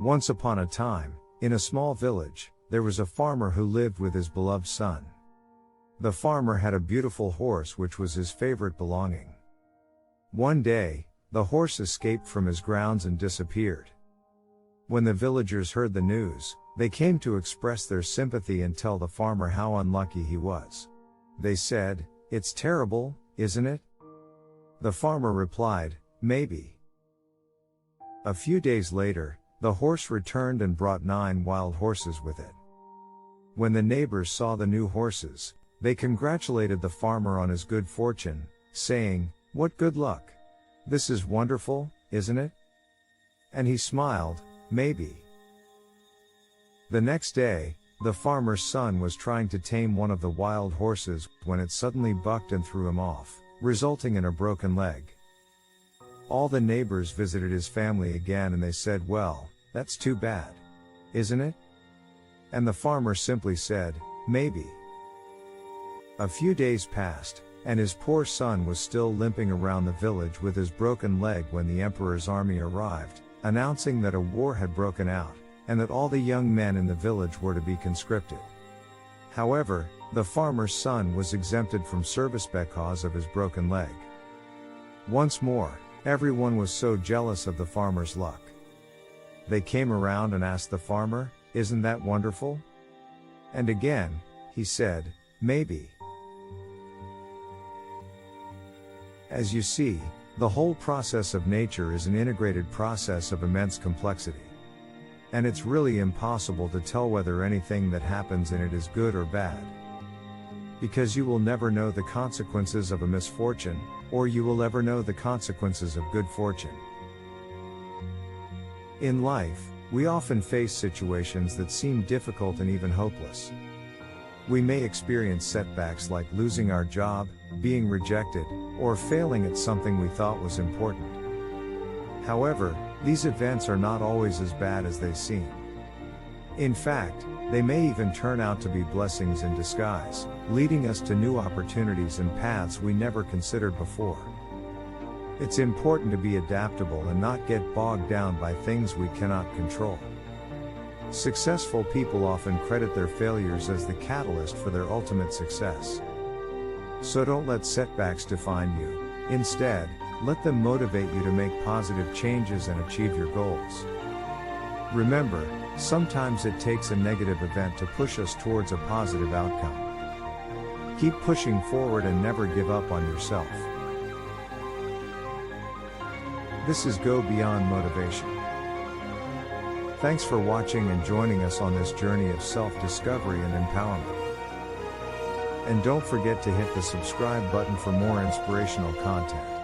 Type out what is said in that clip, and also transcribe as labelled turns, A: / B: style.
A: Once upon a time, in a small village, there was a farmer who lived with his beloved son. The farmer had a beautiful horse which was his favorite belonging. One day, the horse escaped from his grounds and disappeared. When the villagers heard the news, they came to express their sympathy and tell the farmer how unlucky he was. They said, "It's terrible, isn't it?" The farmer replied, "Maybe." A few days later, the horse returned and brought 9 wild horses with it. When the neighbors saw the new horses, they congratulated the farmer on his good fortune, saying, "What good luck! This is wonderful, isn't it?" And he smiled, "Maybe." The next day, the farmer's son was trying to tame one of the wild horses when it suddenly bucked and threw him off, resulting in a broken leg. All the neighbors visited his family again and they said, "Well, that's too bad. Isn't it?" And the farmer simply said, "Maybe." A few days passed, and his poor son was still limping around the village with his broken leg when the emperor's army arrived, announcing that a war had broken out, and that all the young men in the village were to be conscripted. However, the farmer's son was exempted from service because of his broken leg. Once more, everyone was so jealous of the farmer's luck. They came around and asked the farmer, "Isn't that wonderful?" And again, he said, "Maybe." As you see, the whole process of nature is an integrated process of immense complexity. And it's really impossible to tell whether anything that happens in it is good or bad. Because you will never know the consequences of a misfortune, or you will ever know the consequences of good fortune. In life, we often face situations that seem difficult and even hopeless. We may experience setbacks like losing our job, being rejected, or failing at something we thought was important. However, these events are not always as bad as they seem. In fact, they may even turn out to be blessings in disguise, leading us to new opportunities and paths we never considered before. It's important to be adaptable and not get bogged down by things we cannot control. Successful people often credit their failures as the catalyst for their ultimate success. So don't let setbacks define you. Instead, let them motivate you to make positive changes and achieve your goals. Remember, sometimes it takes a negative event to push us towards a positive outcome. Keep pushing forward and never give up on yourself. This is Go Beyond Motivation. Thanks for watching and joining us on this journey of self-discovery and empowerment. And don't forget to hit the subscribe button for more inspirational content.